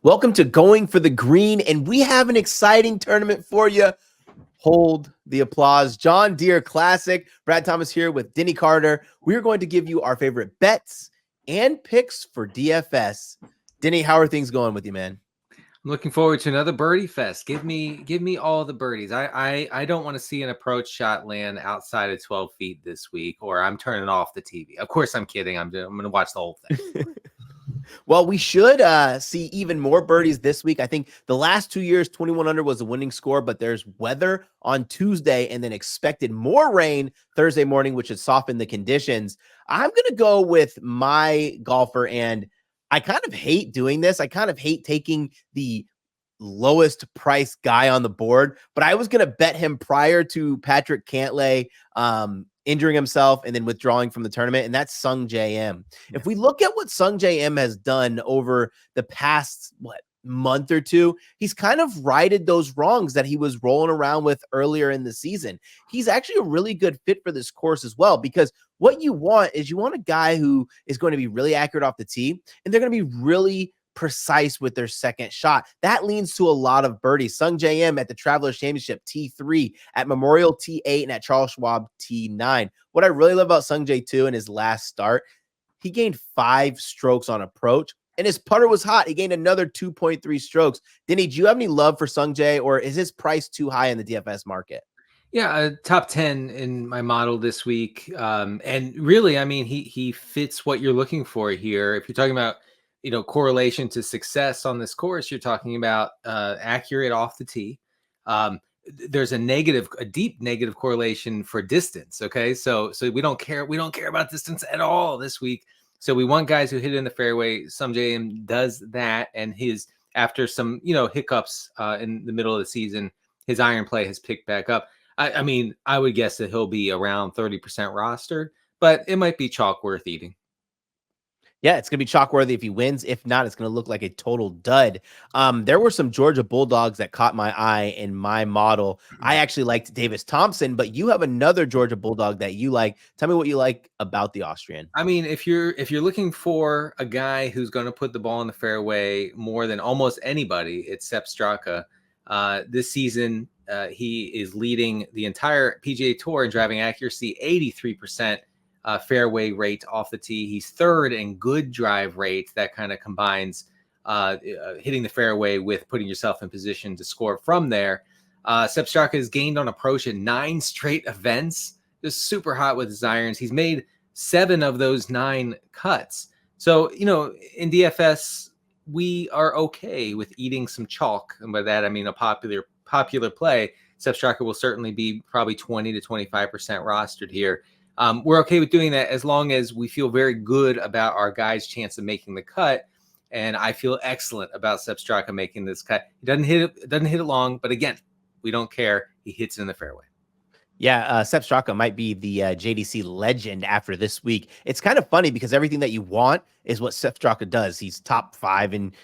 Welcome to Going for the Green, and we have an exciting tournament for you. Hold the applause. John Deere Classic. Brad Thomas here with Denny Carter. We're going to give you our favorite bets and picks for DFS. Denny, how are things going with you, man? I'm looking forward to another birdie fest. Give me all the birdies. I don't want to see an approach shot land outside of 12 feet this week, or I'm turning off the TV. Of course, I'm kidding. I'm going to watch the whole thing. Well, we should see even more birdies this week. I think the last 2 years, 21 under was a winning score, but there's weather on Tuesday and then expected more rain Thursday morning, which has softened the conditions. I'm going to go with my golfer, and I kind of hate doing this. I kind of hate taking the lowest price guy on the board, but I was going to bet him prior to Patrick Cantlay injuring himself and then withdrawing from the tournament, and that's Sungjae Im. If we look at what Sungjae Im has done over the past, month or two, he's kind of righted those wrongs that he was rolling around with earlier in the season. He's actually a really good fit for this course as well, because what you want is you want a guy who is going to be really accurate off the tee, and they're going to be really precise with their second shot. That leads to a lot of birdies. Sungjae Im at the Travelers Championship T3, at Memorial T8, and at Charles Schwab T9. What I really love about Sungjae too in his last start, he gained 5 strokes on approach, and his putter was hot. He gained another 2.3 strokes. Denny, do you have any love for Sungjae, or is his price too high in the DFS market? Yeah, top 10 in my model this week. And really, I mean, he fits what you're looking for here. If you're talking about correlation to success on this course, you're talking about accurate off the tee. There's a deep negative correlation for distance. Okay, so we don't care about distance at all this week. So we want guys who hit it in the fairway. Sungjae Im does that, and after some hiccups in the middle of the season, his iron play has picked back up. I mean, I would guess that he'll be around 30% rostered, but it might be chalk worth eating. Yeah, it's going to be chalk worthy if he wins. If not, it's going to look like a total dud. There were some Georgia Bulldogs that caught my eye in my model. I actually liked Davis Thompson, but you have another Georgia Bulldog that you like. Tell me what you like about the Austrian. I mean, if you're looking for a guy who's going to put the ball in the fairway more than almost anybody, it's Sepp Straka. This season, he is leading the entire PGA Tour in driving accuracy, 83%. Fairway rate off the tee. He's third in good drive rate. That kind of combines hitting the fairway with putting yourself in position to score from there. Sepp Straka has gained on approach in 9 straight events. Just super hot with his irons. He's made 7 of those 9 cuts. So, in DFS, we are okay with eating some chalk. And by that, I mean a popular play. Sepp Straka will certainly be probably 20 to 25% rostered here. We're okay with doing that as long as we feel very good about our guy's chance of making the cut. And I feel excellent about Sepp Straka making this cut. He doesn't hit it long, but again, we don't care. He hits it in the fairway. Yeah, Sepp Straka might be the JDC legend after this week. It's kind of funny because everything that you want is what Sepp Straka does. He's top 5 in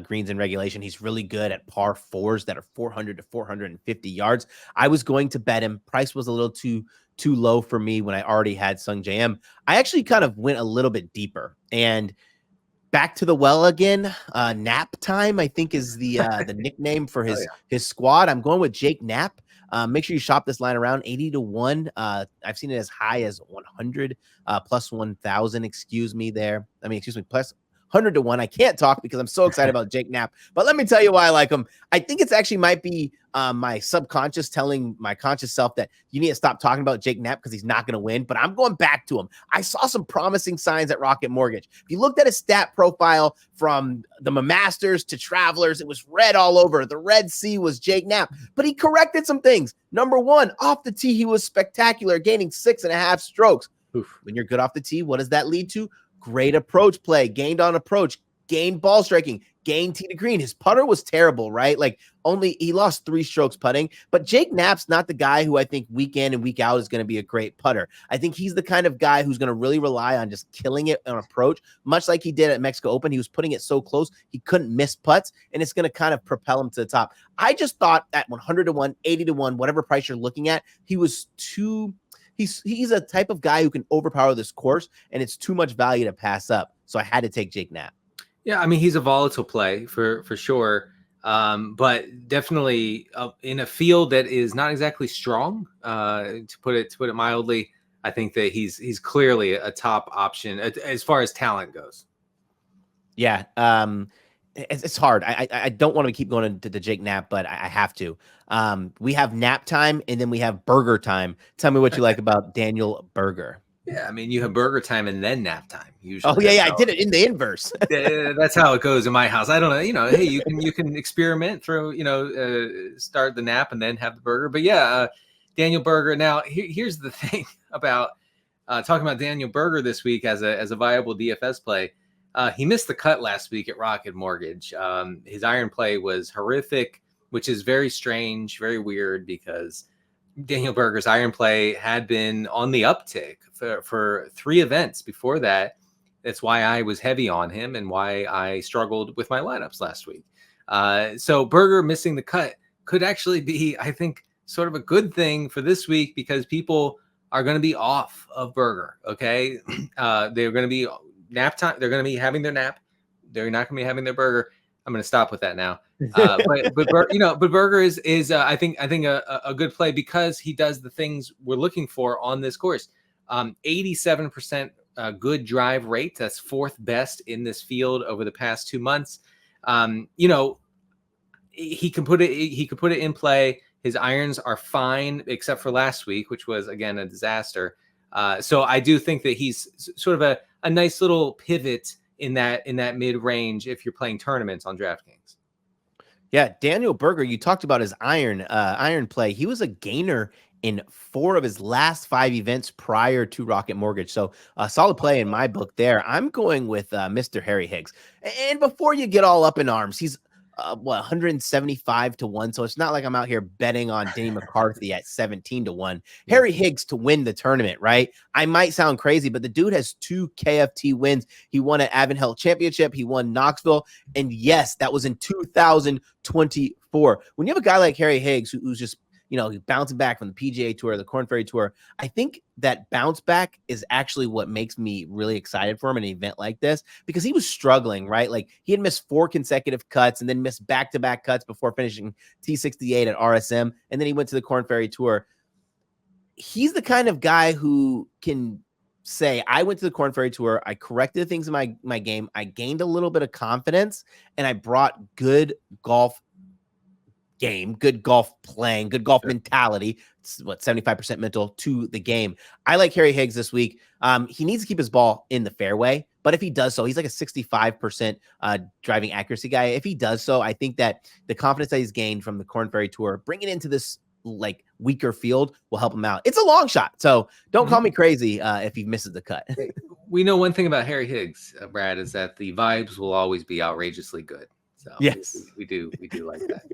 greens and regulation. He's really good at par 4s that are 400 to 450 yards. I was going to bet him. Price was a little too low for me when I already had Sungjae Im. I actually kind of went a little bit deeper and back to the well again. Knapp time, I think, is the nickname for his squad. I'm going with Jake Knapp. Make sure you shop this line around 80 to 1. I've seen it as high as 100 plus 1,000. Excuse me, plus 100 to 1. I can't talk because I'm so excited about Jake Knapp. But let me tell you why I like him. I think it's actually might be my subconscious telling my conscious self that you need to stop talking about Jake Knapp because he's not going to win. But I'm going back to him. I saw some promising signs at Rocket Mortgage. If you looked at his stat profile from the Masters to Travelers, it was red all over. The Red Sea was Jake Knapp. But he corrected some things. Number one, off the tee, he was spectacular, gaining 6.5 strokes. Oof. When you're good off the tee, what does that lead to? Great approach play, gained on approach, gained ball striking, gained tee to green. His putter was terrible, right? He lost 3 strokes putting, but Jake Knapp's not the guy who I think week in and week out is going to be a great putter. I think he's the kind of guy who's going to really rely on just killing it on approach, much like he did at Mexico Open. He was putting it so close, he couldn't miss putts, and it's going to kind of propel him to the top. I just thought at 100 to 1, 80 to 1, whatever price you're looking at, he's a type of guy who can overpower this course, and it's too much value to pass up. So I had to take Jake Knapp. Yeah, I mean, he's a volatile play for sure, but definitely in a field that is not exactly strong. To put it mildly, I think that he's clearly a top option as far as talent goes. Yeah. It's hard. I don't want to keep going into the Jake Knapp, but I have to. We have nap time and then we have burger time. Tell me what you like about Daniel Berger. Yeah, I mean, you have burger time and then nap time. Oh Usually, yeah, that's yeah, I how did it in the inverse. that's how it goes in my house. I don't know. Hey, you can experiment through. Start the nap and then have the burger. But yeah, Daniel Berger. Now, here's the thing about talking about Daniel Berger this week as a viable DFS play. He missed the cut last week at Rocket Mortgage. His iron play was horrific, which is very strange, very weird because Daniel Berger's iron play had been on the uptick for 3 events before that. That's why I was heavy on him and why I struggled with my lineups last week. So Berger missing the cut could actually be, I think, sort of a good thing for this week because people are going to be off of Berger. Okay. They're going to be nap time. They're going to be having their nap. They're not going to be having their burger. I'm going to stop with that now. But Berger is I think a good play because he does the things we're looking for on this course. 87% good drive rate. That's 4th best in this field over the past 2 months. He can put it in play. His irons are fine, except for last week, which was again a disaster. So I do think that he's sort of a nice little pivot in that mid range if you're playing tournaments on DraftKings. Yeah, Daniel Berger, you talked about his iron play. He was a gainer in 4 of his last 5 events prior to Rocket Mortgage. So a solid play in my book there. I'm going with Mr. Harry Higgs. And before you get all up in arms, he's 175 to 1. So it's not like I'm out here betting on Denny McCarthy at 17 to 1. Harry Higgs to win the tournament, right? I might sound crazy, but the dude has 2 KFT wins. He won an Avon Health Championship. He won Knoxville. And yes, that was in 2024. When you have a guy like Harry Higgs, who's just, bouncing back from the PGA Tour, the Korn Ferry Tour, I think that bounce back is actually what makes me really excited for him in an event like this because he was struggling, right? Like he had missed 4 consecutive cuts and then missed back-to-back cuts before finishing T68 at RSM. And then he went to the Korn Ferry Tour. He's the kind of guy who can say, I went to the Korn Ferry Tour. I corrected things in my game. I gained a little bit of confidence and I brought good golf game, good golf playing, good golf mentality. It's 75% mental to the game. I like Harry Higgs this week. He needs to keep his ball in the fairway, but if he does so, he's like a 65% driving accuracy guy. If he does so, I think that the confidence that he's gained from the Korn Ferry Tour, bringing it into this like weaker field will help him out. It's a long shot, so don't call me crazy if he misses the cut. We know one thing about Harry Higgs, Brad, is that the vibes will always be outrageously good. So yes, we do like that.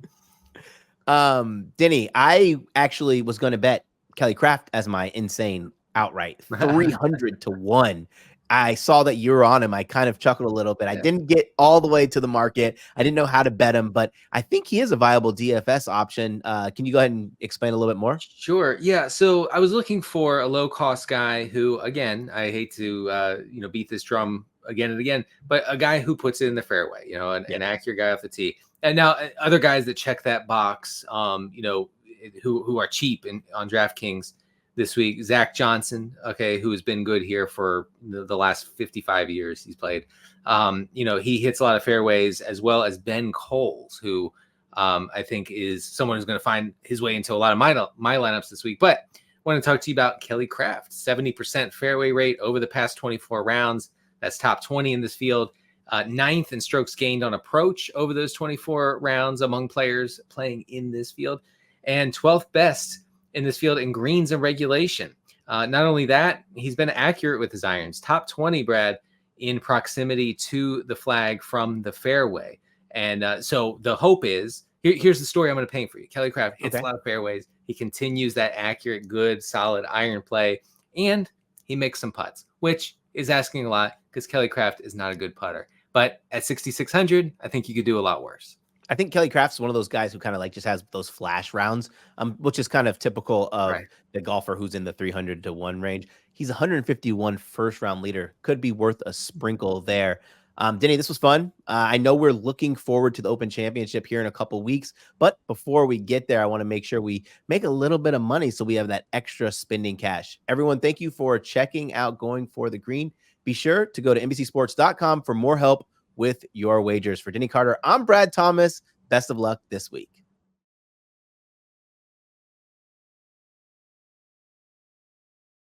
Denny, I actually was going to bet Kelly Kraft as my insane outright 300 to 1. I saw that you were on him. I kind of chuckled a little bit. I didn't get all the way to the market. I didn't know how to bet him, but I think he is a viable DFS option. Can you go ahead and explain a little bit more? Sure. Yeah. So I was looking for a low cost guy who, again, I hate to, beat this drum again and again, but a guy who puts it in the fairway, an accurate guy off the tee. And now other guys that check that box, who are cheap on DraftKings this week, Zach Johnson, who has been good here for the last 55 years he's played. He hits a lot of fairways, as well as Ben Coles, who I think is someone who's going to find his way into a lot of my lineups this week. But I want to talk to you about Kelly Kraft, 70% fairway rate over the past 24 rounds. That's top 20 in this field. 9th in strokes gained on approach over those 24 rounds among players playing in this field, and 12th best in this field in greens and regulation. Not only that, he's been accurate with his irons. Top 20, Brad, in proximity to the flag from the fairway. And so the hope is, here's the story I'm going to paint for you. Kelly Kraft hits a lot of fairways. He continues that accurate, good, solid iron play, and he makes some putts, which is asking a lot because Kelly Kraft is not a good putter. But at 6,600, I think you could do a lot worse. I think Kelly Kraft's one of those guys who kind of like just has those flash rounds, which is kind of typical of the golfer who's in the 300 to 1 range. He's 151 first round leader. Could be worth a sprinkle there. Denny, this was fun. I know we're looking forward to the Open Championship here in a couple weeks, but before we get there, I want to make sure we make a little bit of money so we have that extra spending cash. Everyone, thank you for checking out Going for the Green. Be sure to go to NBCSports.com for more help with your wagers. For Denny Carter, I'm Brad Thomas. Best of luck this week.